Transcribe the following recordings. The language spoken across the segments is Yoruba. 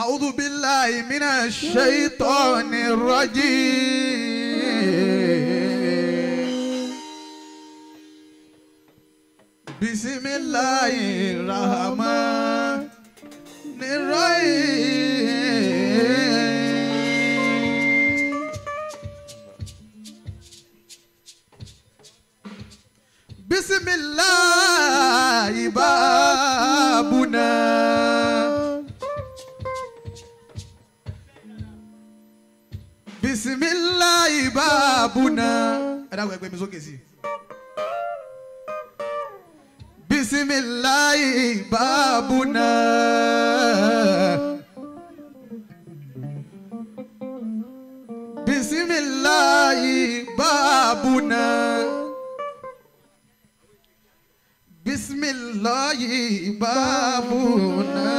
أعوذ بالله من الشيطان الرجيم بسم الله الرحمن الرحيم بسم الله بابنا بسم الله بابنا بسم الله بابنا بسم الله بابنا بسم الله بابنا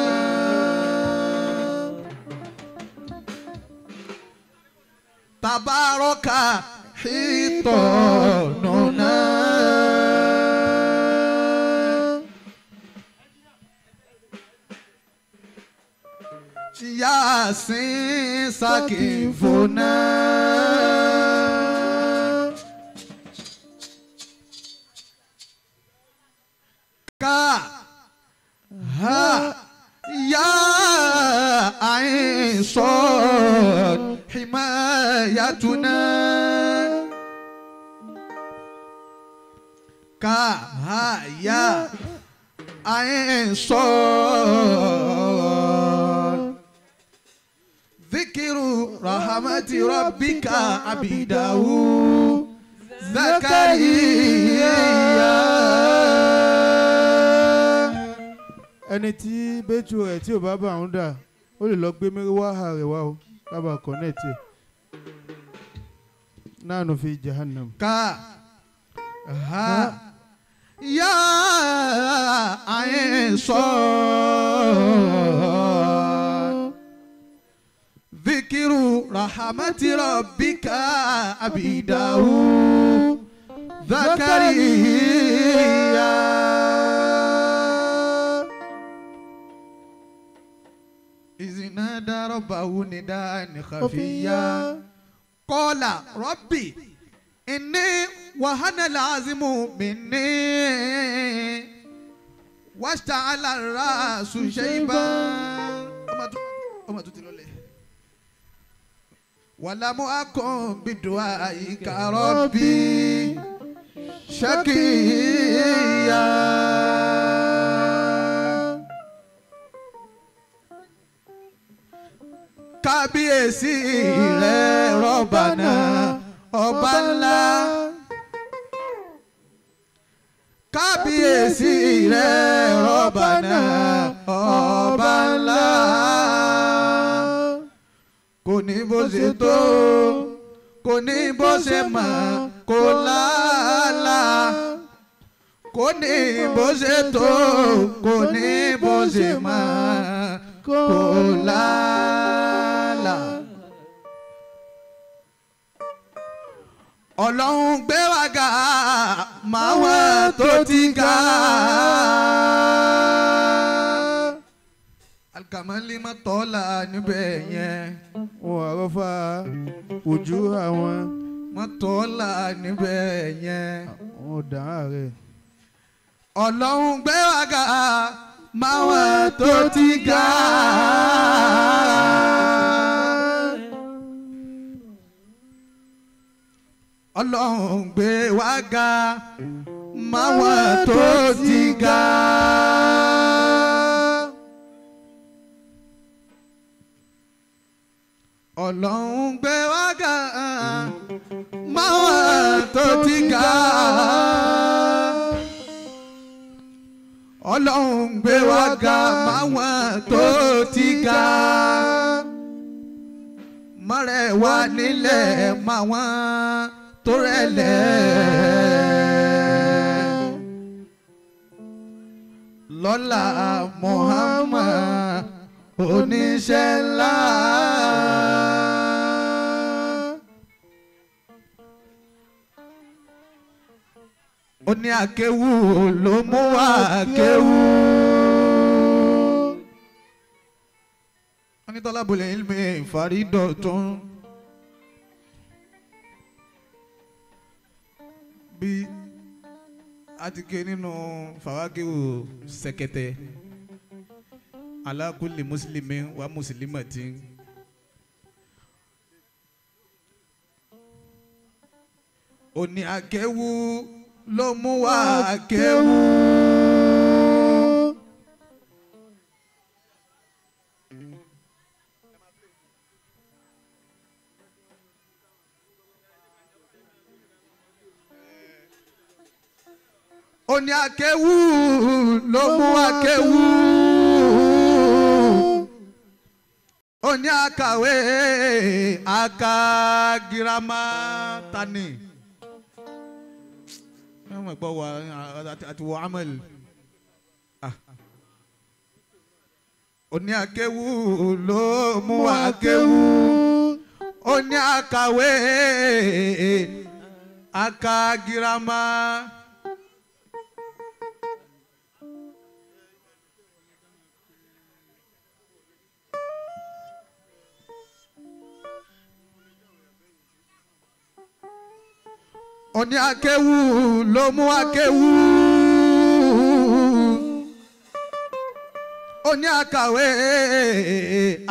تبارك حيطاننا ياسين سقفنا كا ها يا عين صاد حمايتنا كا ها يا عين صاد ذكر رحمة ربك عبده زكريا ẹni tí bẹ́tù rẹ̀ tí ò bá bá àwọn dà ó lè lọ gbé mẹ́rìnwáhà rẹ̀ wá o kábà kọ́nẹ́ẹ̀tì náà nù fi jahannam. ká ha yá àìsọ zikiru rahamati rabbika abidahu zakariya. نادى ربه نداء خفيا قال ربي إني وهن العظم مني واشتعل الرأس شيبا ولم أكن بدعائك ربي شقيا. kábíyèsí rẹ̀ rọ́bànà ọba ńlá kábíyèsí rẹ̀ rọ́bànà ọba ńlá kò ní bó ṣe tó kò ní bó ṣe mọ̀ kò láàlà kò ní bó ṣe tó kò ní bó ṣe mọ̀ kò láàlà. Ọlọ́run gbé wa ga máa wọ́n tó ti ga. Alikamali ma tọ́la níbẹ̀ yẹn. Wọ́n àrọ́fà ojú àwọn. Ma tọ́la níbẹ̀ yẹn. Wọ́n dà á rẹ̀. Ọlọ́run gbé wa ga máa wọ́n tó ti ga. Ọlọ́run gbé wa ga máwọn tó ti ga. Ọlọ́run gbé wa ga máwọn tó ti ga. Ọlọ́run gbé wa ga máwọn tó ti ga. Mọ̀rẹ́ wa nílẹ̀ máwọn tó rẹ̀lẹ̀ lọ́lá Muhammad oníṣẹ́ ńlá. Ó ní akéwù ló mú akéwù. Ó ní talabul ilmi faridatun. bí a ti ké nínú fàwákìwò sẹ̀kẹ̀tẹ̀ ala kulli muslimin wa muslimatin. Òní akéwú ló mú wa akéwú. Òní akéwú ló mú akéwú. Òní akàwé akagirama tani. ما بوا أتو عمل Òní akéwú ló mú akéwú. Òní akàwé akagirama. Òní akéwú ló mú akéwú. Òní akàwé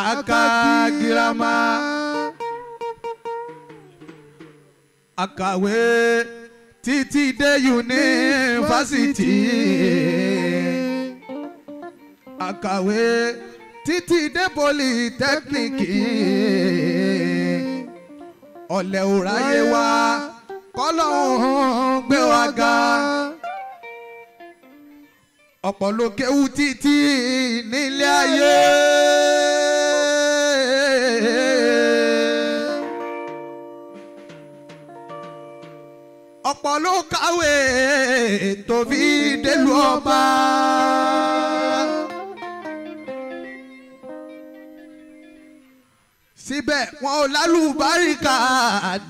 akagirama. Akàwé títí dé yunifásitì. Akàwé títí dé polytẹ́kíníkì. Ọ̀lẹ ò ráyé wá kọ́lọ́hún gbé wa ga. Ọ̀pọ̀ ló kéwú títí nílé ayé. Ọ̀pọ̀ ló kàwé tó fi délùú ọba. Síbẹ̀ wọn ò lálùbáríkà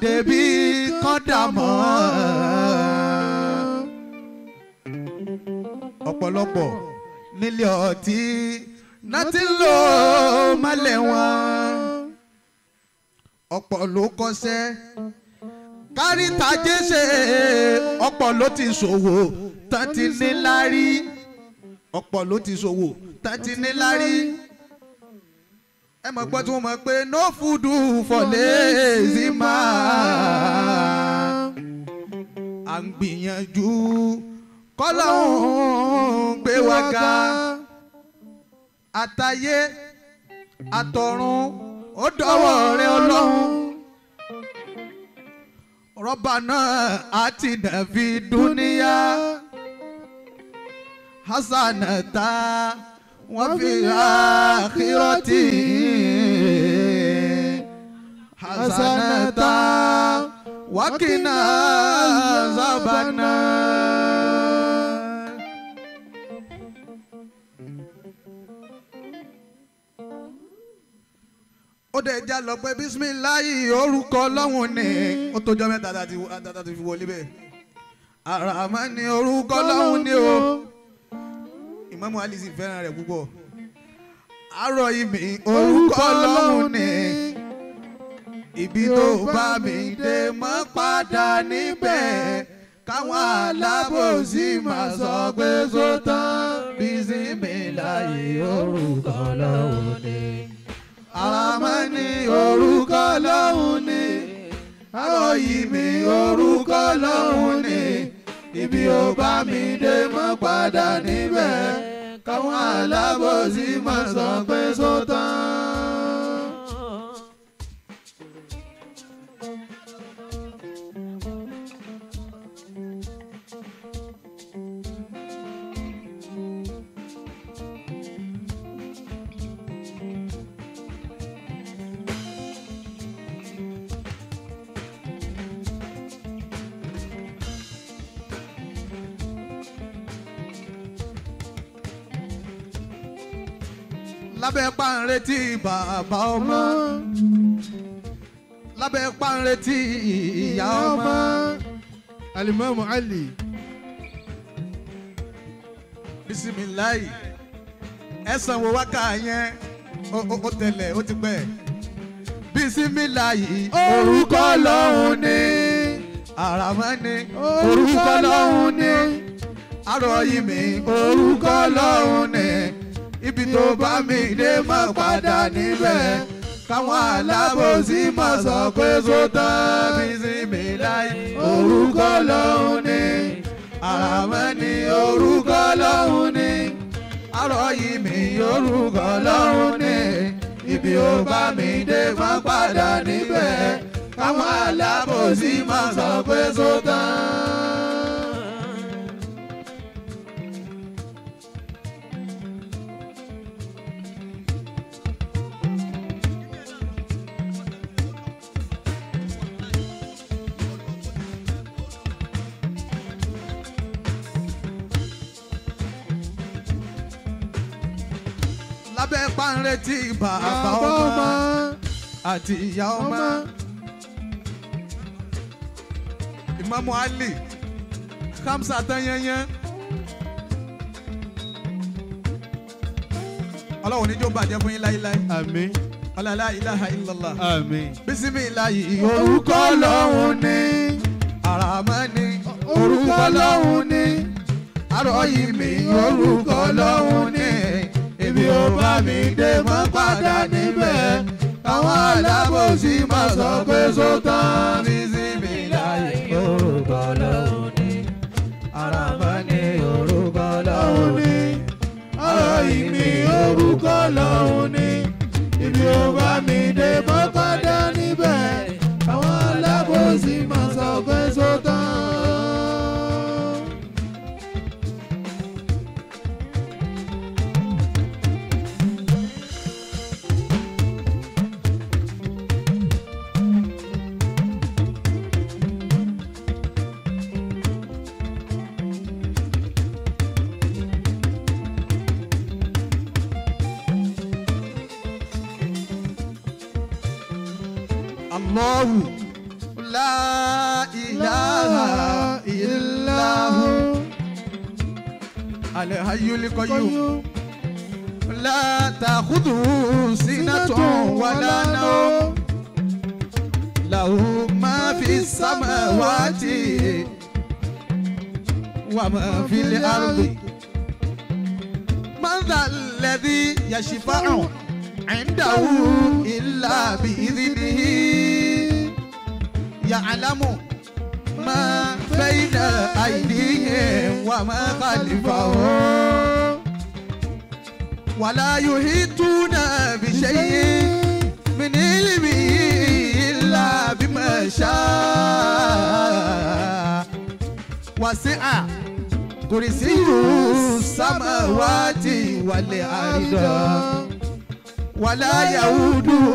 débi kán dàmọ́. Ọ̀pọ̀lọpọ̀ nílé ọtí náà ti ń lò mọ́lẹ̀ wọn. Ọ̀pọ̀ ló kọ́ṣẹ́ káríta jẹ́sẹ̀. Ọ̀pọ̀ ló ti ṣòwò tán ti ní lárí. Ọ̀pọ̀ ló ti ṣòwò tán ti ní lárí. Ẹ mọ̀ gbọ́ tí wọ́n mọ̀ pé no food for lazy man. À ń gbìyànjú kọ́lọ́hún gbé wa ga. Àtayé àtọ̀run ó dọ́wọ́ rẹ Ọlọ́run. Rabbana atina fid dunya hasanatan wa fil akhirati hasanatan wa qina azaban nar. Ó dẹ̀ já lọ pé bísímìláyì orúkọ Ọlọ́run ni. Ó tójọ́ mẹ́ta tàti fi wọlé bẹ́ẹ̀. Àràmánì orúkọ Ọlọ́run ni o. Ìmáàmù Ali sì fẹ́ràn rẹ̀ púpọ̀. Àrọ̀ ìmì orúkọ Ọlọ́run ni. Ibi tó bá mi dé mọ́ padà níbẹ̀. Káwọn alábòsí máa sọ pé sótán. Bísímìláyì orúkọ Ọlọ́run ni. Àràmánì orúkọ Ọlọ́run ni. Àrọ̀ ìmì orúkọ Ọlọ́run ni. Ibi ó bá mi dé mọ́ padà níbẹ̀. Káwọn alábòsí máa sọ pé sótán. Lábẹ́ pàǹrẹ́tì bàbá ọmọ. Lábẹ́ pàǹrẹ́tì ìyá ọmọ. Alimami Ali. Bisimilayi. Ẹ sanwó wákà yẹn. ó tẹ̀lẹ̀ ó ti pẹ́. Bísímíláyì orúkọ Ọlọ́run ni. Àràmánì orúkọ Ọlọ́run ni. Àròyìnmí orúkọ Ọlọ́run ni. Ibi tó bá mi dé má padà níbẹ̀. Káwọn alábòsí má sọ pé sótán. Bísímíláyì orúkọ Ọlọ́run ni. Àràmánì orúkọ Ọlọ́run ni. Àròyìnmí orúkọ Ọlọ́run ni. Ibi ó bá mi dé má padà níbẹ̀. Káwọn alábòsí má sọ pé sótán. Lábẹ́ pàǹrẹ́tì bàbá ọmọ àti ìyá ọmọ. Ìmáàmù Ali Kamsa tanyanya. Ọlọ́run níjó bàjẹ́ fún yín láíláí. Àmín. La ilaha illallah. Àmín. Bísímíláyì orúkọ Ọlọ́run ni. Àràmánì orúkọ Ọlọ́run ni. Àròyìnmí orúkọ Ọlọ́run ni. Ibi ó bá mi dé mọ́ padà níbẹ̀. Àwọn alábòsí má sọ pé sótán. Bísímíláyì orúkọ Ọlọ́run ni. Àràmánì orúkọ Ọlọ́run ni. Àròyìnmí orúkọ Ọlọ́run ni. Ibi ó bá mi dé mọ́ padà níbẹ̀. Àwọn alábòsí má sọ pé sótán. Allahu la ilaha illahu al-hayyul qayyum la ta'khudhuhu sinatun wa la nawm lahu ma fis samawati wa ma fil ardi man dhal ladhi yashfa'u عنده إلا بإذنه يعلم ما بين أيديهم وما خلفهم ولا يحيطون بشيء من علمه إلا بما شاء وسع كرسيه السماوات والأرض ولا يؤوده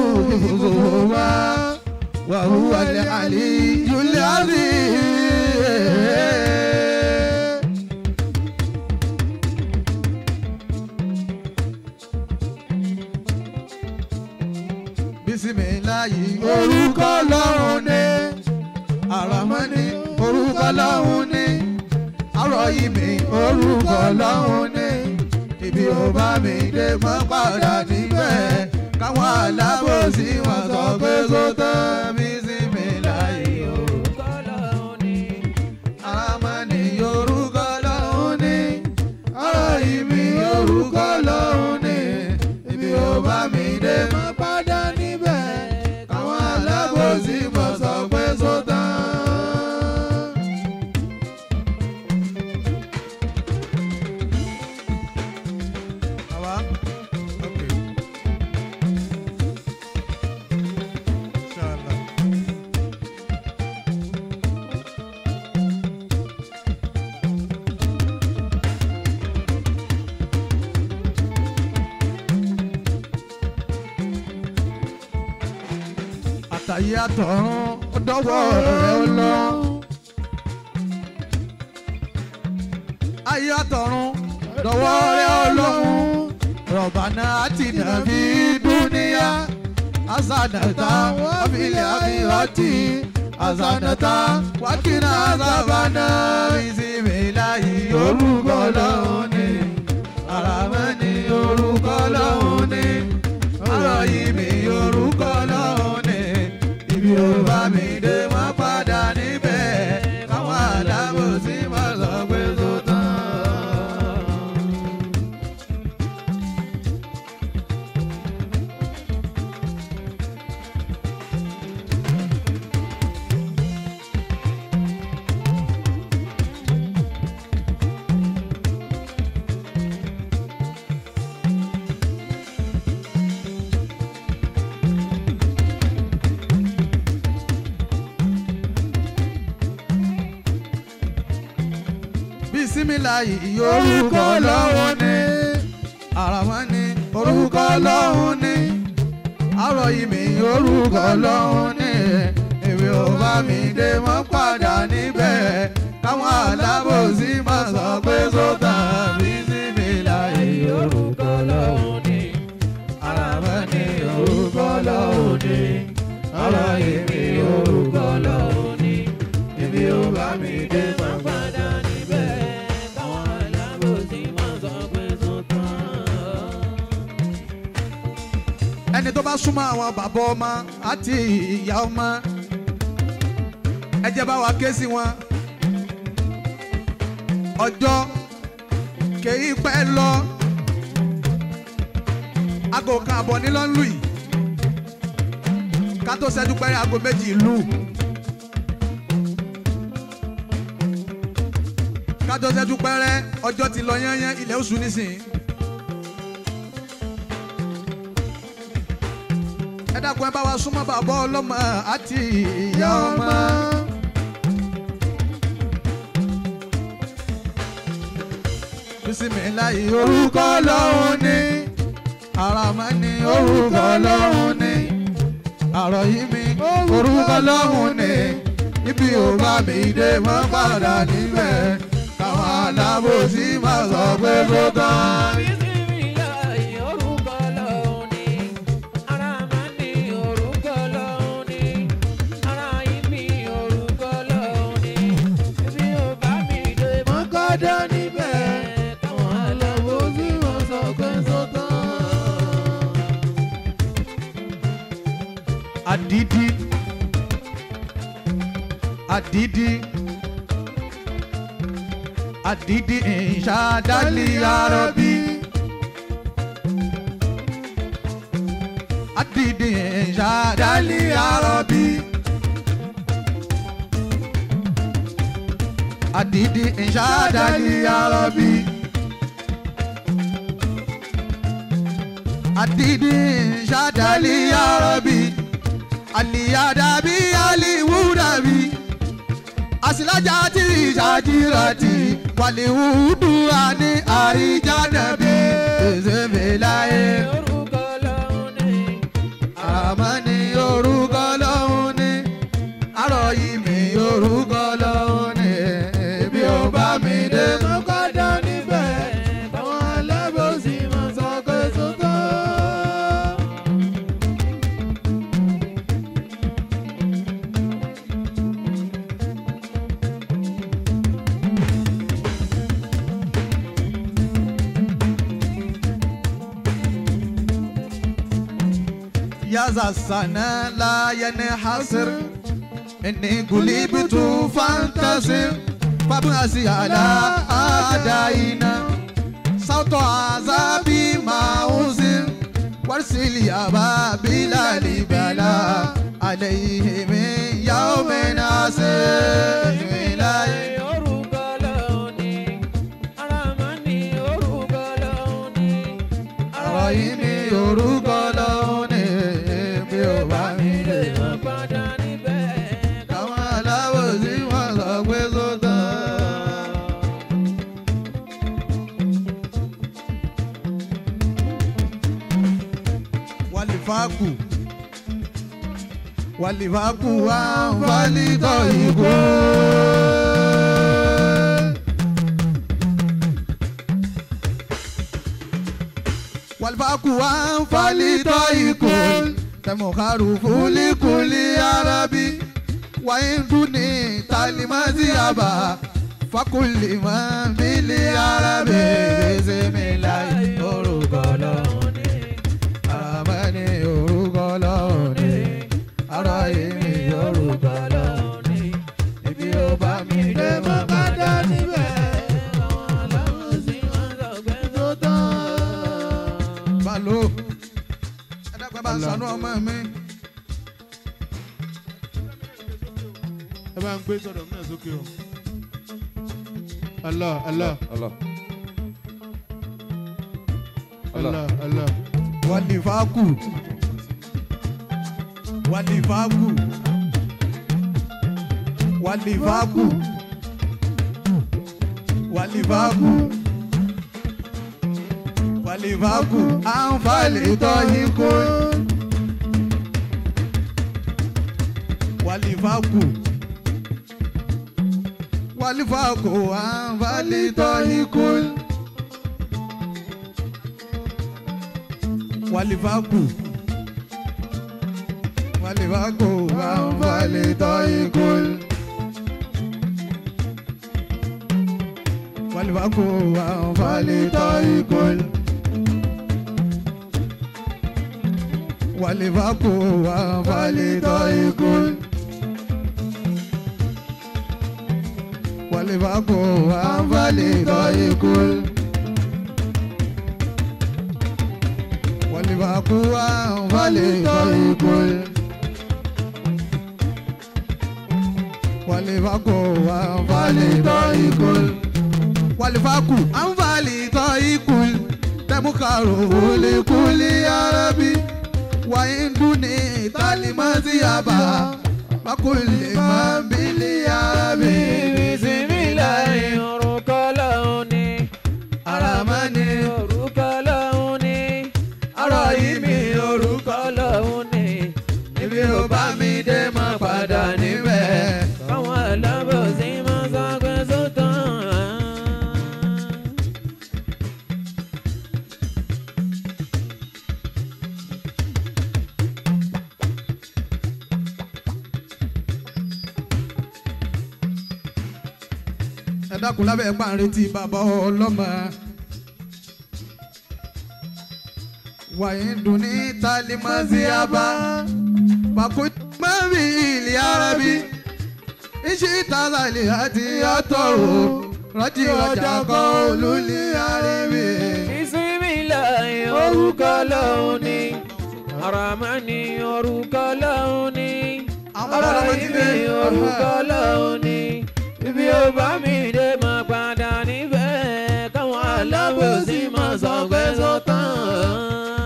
حفظهما وهو العلي العظيم. Bísímíláyì orúkọ Ọlọ́run ni. Àràmánì orúkọ Ọlọ́run ni. Àròyìnmí orúkọ Ọlọ́run ni. Ibi ó bá mi dé mọ́ padà níbẹ̀. Káwọn alábòsí wọn sọ pé sótán. Bísímíláyì orúkọ Ọlọ́run ni. Àràmánì orúkọ Ọlọ́run ni. Àròyìnmí orúkọ Ọlọ́run ni. Ibi ó bá mi dé mọ́ padà níbẹ̀. Káwọn alábòsí wọn sọ pé sótán. Àtàyè àtọ̀run dọ́wọ́ rẹ̀ ó lọ. Ayé àtọ̀run dọ́wọ́ rẹ̀ ó lọ. Rabbana atina fid dunya hasanatan wa fil akhirati hasanatan wa qina adhabannar. Bísímíláyì orúkọ Ọlọ́run ni. Àràmánì orúkọ Ọlọ́run ni. àrọ̀ yìí mi orúkọ lọ́hùn ni ibi ò bá mi dé má padà níbẹ̀ káwọn alábòsí má sọ pé tó tán. Bísímíláhì orúkọ Ọlọ́hun ni Àràmán ni orúkọ Ọlọ́hun ni àrọ̀ yìí mi orúkọ Ọlọ́hun ni èmi ò bá mi dé mọ́ padà níbẹ̀ káwọn alábòsí má sọ pé sótà. Bísímíláhì orúkọ Ọlọ́hun ni Àràmán ni orúkọ Ọlọ́hun ni àrọ̀ yìí mi orúkọ Ọlọ́hun ni èmi ò bá mi dé mọ́ padà níbẹ̀. Ẹni tó bá súnmọ́ àwọn bàbá ọmọ àti ìyá ọmọ ẹ jẹ́ bá wa ké sí wọn. Ọjọ́ kèé pẹ́ lọ aago kan àbọ̀ nílọ́ ń lù yìí ká tó ṣẹ́jú pẹ́rẹ́ aago méjì lù ká tó ṣẹ́jú pẹ́rẹ́ ọjọ́ ti lọ yányán ilẹ̀ oṣù nísìnyí. Ẹ dákun ẹ bá wa súnmọ́ bàbá ọlọ́mọ àti ìyá ọmọ. Bísímíláhì orúkọ Ọlọ́hun ni Àràmán ni orúkọ Ọlọ́hun ni àrọ̀ yìí mi orúkọ Ọlọ́hun ni ibi ò bá mi dé mọ́ padà níbẹ̀ káwọn alábòsí má sọ pé kó tán. Adidi Adidi Adidi inshadali ya Rabbi Adidi inshadali ya Rabbi Adidi inshadali ya Rabbi Adidi inshadali ya Rabbi Aliyadabi aliwudabi asilajati jajirati waliwudu ani arijanabi Bísímíláhì orúkọ Ọlọ́hun ni Àràmán ni orúkọ Ọlọ́hun ni àrọ̀ yìí mi orúkọ Ọlọ́hun ni bí ó bá mi dé mọ́ kọ́dá níbẹ̀ káwọn alábòsí mọ́ sọ pé sótọ́. يا السنة لا ينحصر إني قلبت فانتصر فابغسي على أعدائنا صوت عذابي ما أوزر وارسل يا بابل البلاء عليه من يوم عسير. Bísímíláhì orúkọ Ọlọ́hun ni Àràmán ni orúkọ Ọlọ́hun ni àrọ̀ yìí mi orúkọ Ọlọ́hun ni bí ó bá mi dé mọ́ padà níbẹ̀ káwọn alábòsí wọn sọ pé sótọ́. Wàlífàkù wà ń fálítọ̀ ìkó. Wàlífàkù wà ń fálítọ̀ ìkó. Tẹ̀mọ̀kárù fúlikùlì Arabi. Wàyí ń dún ní Talimasi àbá. Fakùlì mọ́ bílí Arabi. Bísímíláhì orúkọ Ọlọ́hun ni Àràmán ni Allah. ṣàánú ọmọ mi. ẹ bá ń gbé sọ̀dọ̀ mi náà sókè o. Allah Allah Allah. Allah Allah. wàlífàkù wàlífàkù wàlífàkù wàlífàkù wàlífàkù àǹfààní tọ́yìnkù wàlífàkù wàlífàkù àǹfààní tọ́yìnkù. Walivaku Walivaku Wali Toikul Walivaku Wali Toikul Walivaku Wali Toikul Walivaku Wali Toikul Walivaku Wali Toikul Walivaku Wali Toikul Walivaku Wali Toikul Temukaru Kuli Arabi Wa induni talimati aba Makuli mambili Arabi Bismillahi orukalauni Aramani orukalauni Arahimi orukalauni Ibi ó bá mi dé máa padà níbẹ̀. Àwọn alábòsí máa sọgbẹ́ sótàn. Ẹ dákun lábẹ́ ẹ̀ pàǹ retí bàbá ọlọ́mọ. Wàyí dùn ní talimasi aba. Bàkúndé mẹ́rin ìlì arabi. Iṣẹ́ ìtàlálẹ̀ àti àtọ̀rọ̀. Rájí ọjà kan olúli àríwí. Bismillahi orukalauni Aramani orukalauni Àwọn ọlọ́mọ ti dé. Arahimi orukalauni Ibi ó bá mi dé máa padà níbẹ̀. Káwọn alábòsí máa sọgbẹ́ sótàn.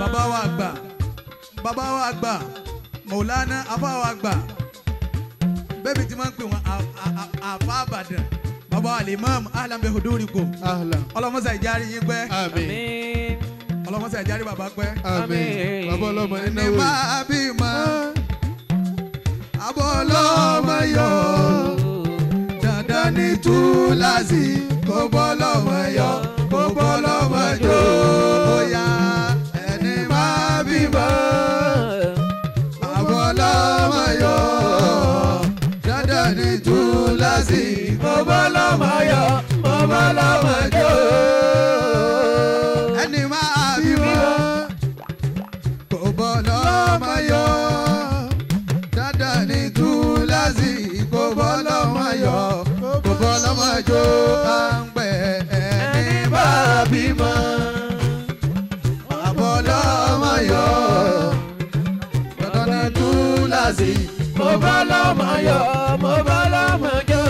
Bàbá wa àgbà. Bàbá wa àgbà. Mọ̀lánà afá wa àgbà. Bẹ́ẹ̀ni tí máa ń pè wọ́n àfá Ìbàdàn. Bàbá wa Al-Imam ahlan bi hudurikum. Ahlan. Ọlọ́mọsà ìjárí yín pẹ́. Àmín. Àmín. Ọlọ́mọsà ìjárí bàbá pẹ́. Àmín. Àmín. Bàbá ọlọ́mọ Ẹni nínú ìwé. máa bímọ. Àbọ̀ ọlọ́mọ yọ. Dandan ní túláàsì. Kó bọ́ lọ́mọ yọ. Kó bọ́ lọ́mọ jó. Bóyá ẹni máa bímọ. Àbọ̀ ọlọ́mọ yọ. Dandan ní túláàsì. Kó bọ́ lọ́mọ yọ. Kó bọ́ lọ́mọ jó. Ẹni máa bímọ. Kó bọ́ lọ́mọ yọ. Dandan ní túláàsì. Kó bọ́ lọ́mọ yọ. Kó bọ́ lọ́mọ jó. À ń pẹ́ ẹni bá bímọ. Àbọ̀ lọ́mọ yọ. Dandan ní túláàsì. Mo bá lọ́mọ yọ̀, mo bá lọ́mọ jó.